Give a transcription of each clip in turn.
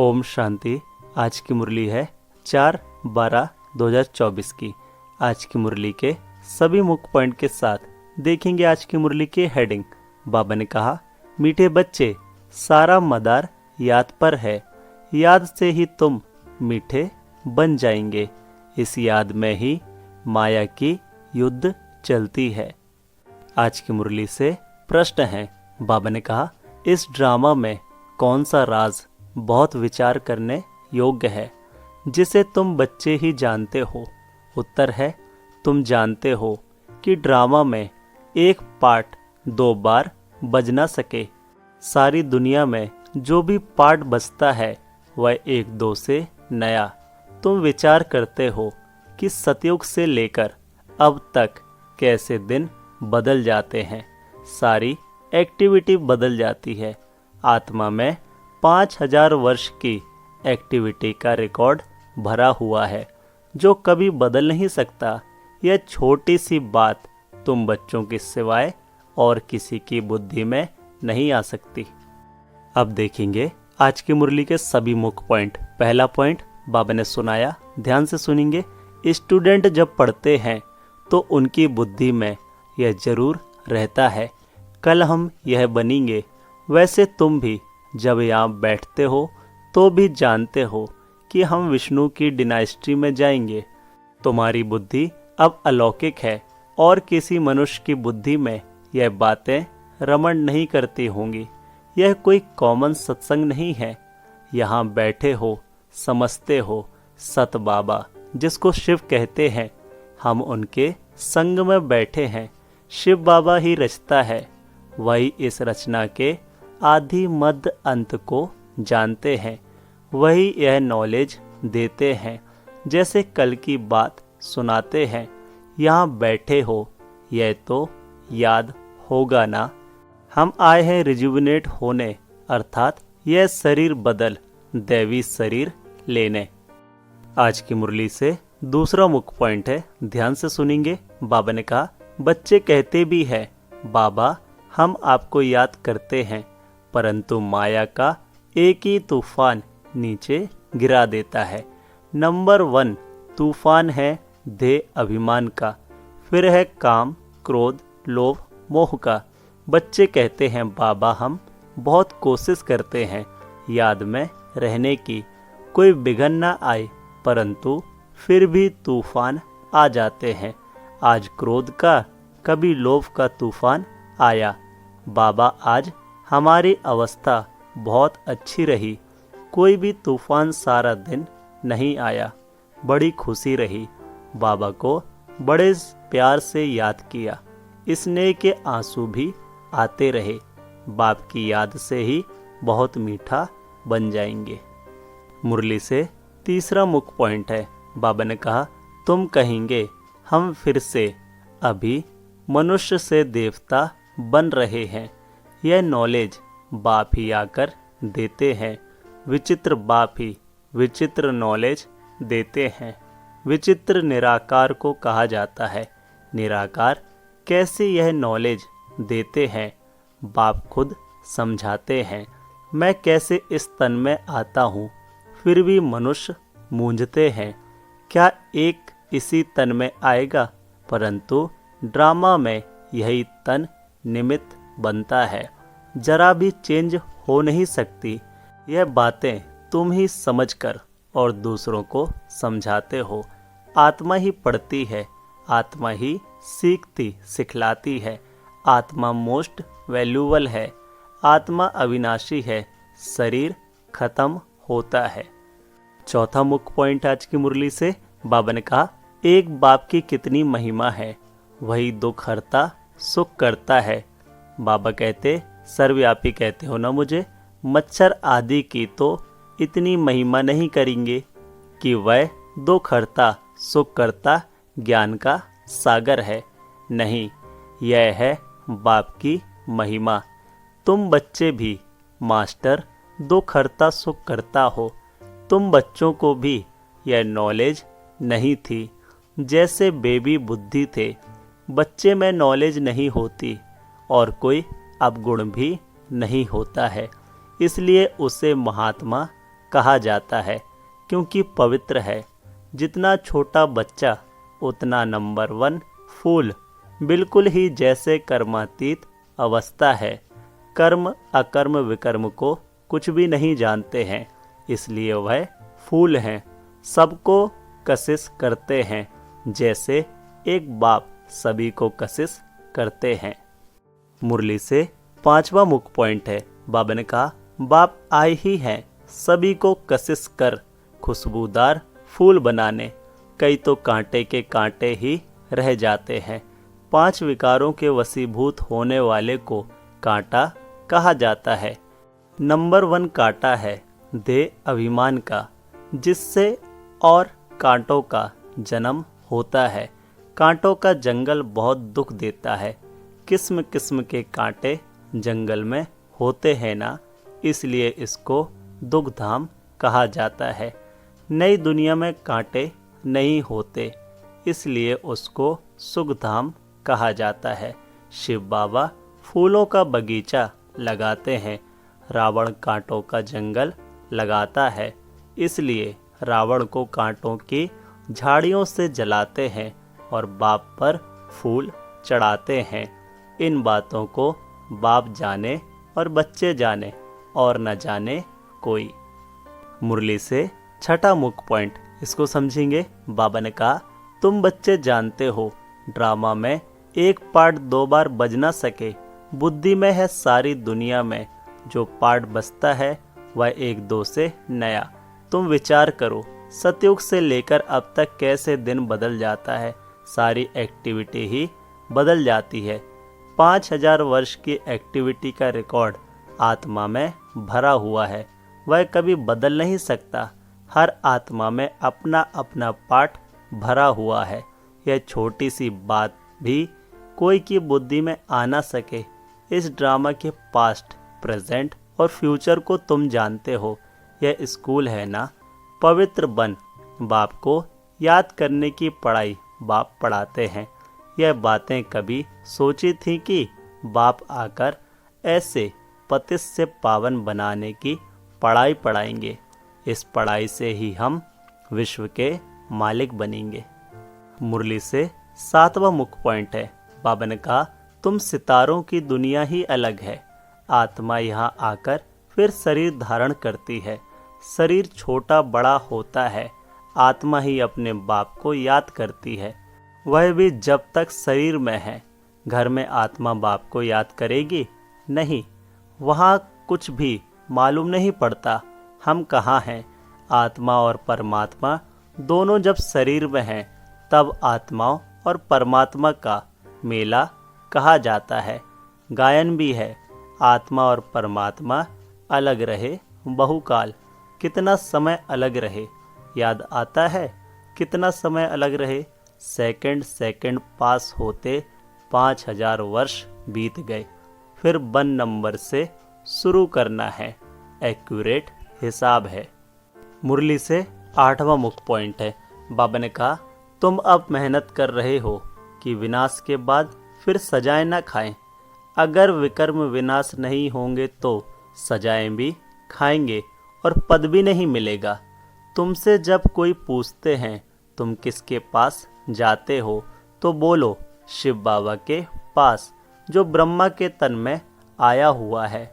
ओम शांति। आज की मुरली है 4/12/2024 की। आज की मुरली के सभी मुख्य पॉइंट के साथ देखेंगे आज की मुरली की हेडिंग। बाबा ने कहा, मीठे बच्चे, सारा मदार याद पर है, याद से ही तुम मीठे बन जाएंगे। इस याद में ही माया की युद्ध चलती है। आज की मुरली से प्रश्न है। बाबा ने कहा, इस ड्रामा में कौन सा राज बहुत विचार करने योग्य है, जिसे तुम बच्चे ही जानते हो? उत्तर है, तुम जानते हो कि ड्रामा में एक पार्ट 2 बार बज ना सके। सारी दुनिया में जो भी पार्ट बजता है वह 1-2 से नया। तुम विचार करते हो कि सतयुग से लेकर अब तक कैसे दिन बदल जाते हैं, सारी एक्टिविटी बदल जाती है। आत्मा में 5000 वर्ष की एक्टिविटी का रिकॉर्ड भरा हुआ है, जो कभी बदल नहीं सकता। यह छोटी सी बात तुम बच्चों की सिवाय और किसी की बुद्धि में नहीं आ सकती। अब देखेंगे आज की मुरली के सभी मुख्य पॉइंट। पहला पॉइंट बाबा ने सुनाया, ध्यान से सुनेंगे। स्टूडेंट जब पढ़ते हैं तो उनकी बुद्धि में यह जरूर रहता है, कल हम यह बनेंगे। वैसे तुम भी जब यहाँ बैठते हो तो भी जानते हो कि हम विष्णु की डिनाइस्टी में जाएंगे। तुम्हारी बुद्धि अब अलौकिक है और किसी मनुष्य की बुद्धि में यह बातें रमण नहीं करती होंगी। यह कोई कॉमन सत्संग नहीं है। यहाँ बैठे हो, समझते हो, सत बाबा जिसको शिव कहते हैं, हम उनके संग में बैठे हैं। शिव बाबा ही रचता है, वही इस रचना के आदि मध्य अंत को जानते हैं, वही यह नॉलेज देते हैं। जैसे कल की बात सुनाते हैं, यहाँ बैठे हो, यह तो याद होगा ना। हम आए हैं रिजुविनेट होने, अर्थात यह शरीर बदल दैवी शरीर लेने। आज की मुरली से दूसरा मुख्य पॉइंट है, ध्यान से सुनेंगे। बाबा ने कहा, बच्चे कहते भी है, बाबा हम आपको याद करते हैं, परंतु माया का एक ही तूफान नीचे गिरा देता है। नंबर 1 तूफान है देह अभिमान का, फिर है काम, क्रोध, लोभ, मोह का। बच्चे कहते हैं, बाबा हम बहुत कोशिश करते हैं याद में रहने की, कोई बिघन ना आए, परंतु फिर भी तूफान आ जाते हैं। आज क्रोध का, कभी लोभ का तूफान आया। बाबा आज हमारी अवस्था बहुत अच्छी रही, कोई भी तूफान सारा दिन नहीं आया, बड़ी खुशी रही। बाबा को बड़े प्यार से याद किया, स्नेह के आंसू भी आते रहे। बाप की याद से ही बहुत मीठा बन जाएंगे। मुरली से तीसरा मुख्य पॉइंट है। बाबा ने कहा, तुम कहेंगे हम फिर से अभी मनुष्य से देवता बन रहे हैं। यह नॉलेज बाप ही आकर देते हैं। विचित्र बाप ही विचित्र नॉलेज देते हैं। विचित्र निराकार को कहा जाता है। निराकार कैसे यह नॉलेज देते हैं? बाप खुद समझाते हैं। मैं कैसे इस तन में आता हूँ, फिर भी मनुष्य मूंझते हैं, क्या एक इसी तन में आएगा? परंतु ड्रामा में यही तन निमित्त बनता है, जरा भी चेंज हो नहीं सकती। यह बातें तुम ही समझकर और दूसरों को समझाते हो। आत्मा ही पढ़ती है, आत्मा ही सीखती सिखलाती है। आत्मा मोस्ट वैल्यूबल है। आत्मा अविनाशी है, शरीर खत्म होता है। चौथा मुख्य पॉइंट आज की मुरली से बाबा ने कहा, एक बाप की कितनी महिमा है, वही दुख हरता सुख करता है। बाबा कहते, सर्वव्यापी कहते हो ना मुझे, मच्छर आदि की तो इतनी महिमा नहीं करेंगे कि वह दुख हरता सुख करता ज्ञान का सागर है। नहीं, यह है बाप की महिमा। तुम बच्चे भी मास्टर दुख हरता सुख करता हो। तुम बच्चों को भी यह नॉलेज नहीं थी। जैसे बेबी बुद्धि थे, बच्चे में नॉलेज नहीं होती और कोई अवगुण भी नहीं होता है, इसलिए उसे महात्मा कहा जाता है क्योंकि पवित्र है। जितना छोटा बच्चा उतना नंबर 1 फूल, बिल्कुल ही जैसे कर्मातीत अवस्था है। कर्म अकर्म विकर्म को कुछ भी नहीं जानते हैं, इसलिए वह फूल हैं। सबको कशिश करते हैं जैसे एक बाप सभी को कशिश करते हैं। मुरली से 5वां मुख्य पॉइंट है। बाबा ने कहा, बाप आए ही हैं सभी को कशिश कर खुशबूदार फूल बनाने। कई तो कांटे के कांटे ही रह जाते हैं। 5 विकारों के वशीभूत होने वाले को कांटा कहा जाता है। नंबर 1 कांटा है देह अभिमान का, जिससे और कांटों का जन्म होता है। कांटों का जंगल बहुत दुख देता है। किस्म किस्म के कांटे जंगल में होते हैं ना, इसलिए इसको दुखधाम कहा जाता है। नई दुनिया में कांटे नहीं होते, इसलिए उसको सुखधाम कहा जाता है। शिव बाबा फूलों का बगीचा लगाते हैं। रावण कांटों का जंगल लगाता है, इसलिए रावण को कांटों की झाड़ियों से जलाते हैं और बाप पर फूल चढ़ाते हैं। इन बातों को बाप जाने और बच्चे जाने और न जाने कोई। मुरली से 6ठा मुख्य पॉइंट, इसको समझेंगे। बाबा ने कहा, तुम बच्चे जानते हो ड्रामा में एक पार्ट 2 बार बज ना सके। बुद्धि में है सारी दुनिया में, जो पार्ट बजता है वह 1-2 से नया। तुम विचार करो, सतयुग से लेकर अब तक कैसे दिन बदल जाता है। सारी एक्टिविटी ही बदल जाती है। 5000 वर्ष की एक्टिविटी का रिकॉर्ड आत्मा में भरा हुआ है, वह कभी बदल नहीं सकता। हर आत्मा में अपना अपना पार्ट भरा हुआ है। यह छोटी सी बात भी कोई की बुद्धि में आ ना सके। इस ड्रामा के पास्ट, प्रेजेंट और फ्यूचर को तुम जानते हो। यह स्कूल है ना, पवित्र बन। बाप को याद करने की पढ़ाई बाप पढ़ाते हैं। यह बातें कभी सोची थी कि बाप आकर ऐसे पतित से पावन बनाने की पढ़ाई पढ़ाएंगे। इस पढ़ाई से ही हम विश्व के मालिक बनेंगे। मुरली से 7वां मुख्य पॉइंट है। बाबा ने कहा, तुम सितारों की दुनिया ही अलग है। आत्मा यहाँ आकर फिर शरीर धारण करती है। शरीर छोटा बड़ा होता है, आत्मा ही अपने बाप को याद करती है, वह भी जब तक शरीर में है। घर में आत्मा बाप को याद करेगी नहीं, वहाँ कुछ भी मालूम नहीं पड़ता हम कहाँ हैं। आत्मा और परमात्मा दोनों जब शरीर में हैं, तब आत्माओं और परमात्मा का मेला कहा जाता है। गायन भी है, आत्मा और परमात्मा अलग रहे बहुकाल। कितना समय अलग रहे, याद आता है? कितना समय अलग रहे? सेकंड सेकंड पास होते 5000 वर्ष बीत गए। फिर 1 नंबर से शुरू करना है, एक्यूरेट हिसाब है। मुरली से 8वां मुख्य पॉइंट है। बाबा ने कहा, तुम अब मेहनत कर रहे हो कि विनाश के बाद फिर सजाएं ना खाएं। अगर विकर्म विनाश नहीं होंगे तो सजाएं भी खाएंगे और पद भी नहीं मिलेगा। तुमसे जब कोई पूछते हैं तुम किसके पास जाते हो, तो बोलो शिव बाबा के पास, जो ब्रह्मा के तन में आया हुआ है।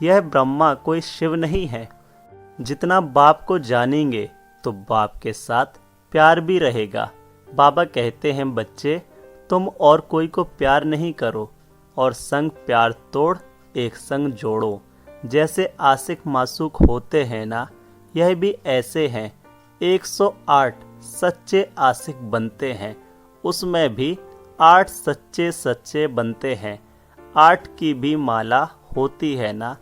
यह ब्रह्मा कोई शिव नहीं है। जितना बाप को जानेंगे तो बाप के साथ प्यार भी रहेगा। बाबा कहते हैं, बच्चे तुम और कोई को प्यार नहीं करो और संग प्यार तोड़ एक संग जोड़ो। जैसे आशिक मासूक होते हैं ना, यह भी ऐसे हैं। 108 सच्चे आशिक बनते हैं, उसमें भी 8 सच्चे सच्चे बनते हैं। 8 की भी माला होती है ना,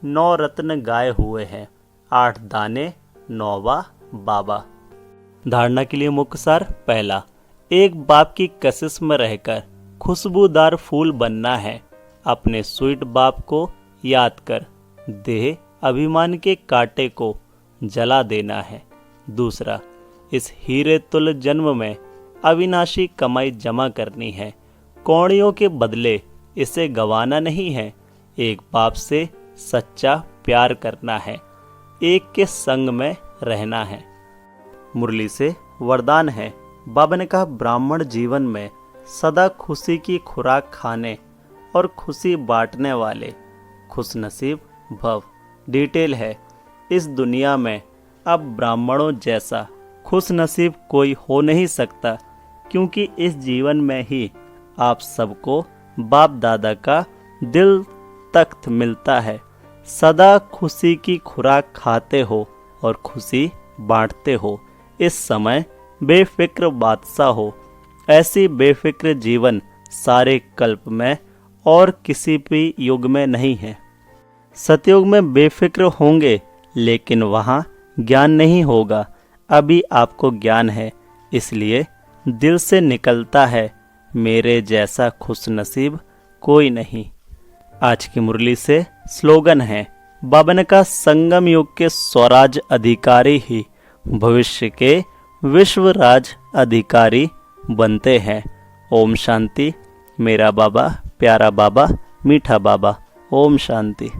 9 रत्न गाए हुए हैं, 8 दाने 9वां बाबा। धारणा के लिए मुख्य सार। पहला, एक बाप की कशिश में रहकर खुशबूदार फूल बनना है। अपने स्वीट बाप को याद कर देह अभिमान के कांटे को जला देना है। दूसरा, इस हीरे तुल्य जन्म में अविनाशी कमाई जमा करनी है। कौड़ियों के बदले इसे गंवाना नहीं है। एक बाप से सच्चा प्यार करना है। एक के संग में रहना है। मुरली से वरदान है। बाबा ने कहा, ब्राह्मण जीवन में सदा खुशी की खुराक खाने और खुशी बांटने वाले खुशनसीब भव। डिटेल है, इस दुनिया में अब ब्राह्मणों जैसा खुशनसीब कोई हो नहीं सकता, क्योंकि इस जीवन में ही आप सबको बाप दादा का दिल तख्त मिलता है। सदा खुशी की खुराक खाते हो और खुशी बांटते हो। इस समय बेफिक्र बादशाह हो। ऐसी बेफिक्र जीवन सारे कल्प में और किसी भी युग में नहीं है। सतयुग में बेफिक्र होंगे, लेकिन वहाँ ज्ञान नहीं होगा। अभी आपको ज्ञान है, इसलिए दिल से निकलता है, मेरे जैसा खुशनसीब कोई नहीं। आज की मुरली से स्लोगन है। बाबा ने कहा, संगम युग के स्वराज अधिकारी ही भविष्य के विश्व राज अधिकारी बनते हैं। ओम शांति। मेरा बाबा, प्यारा बाबा, मीठा बाबा। ओम शांति।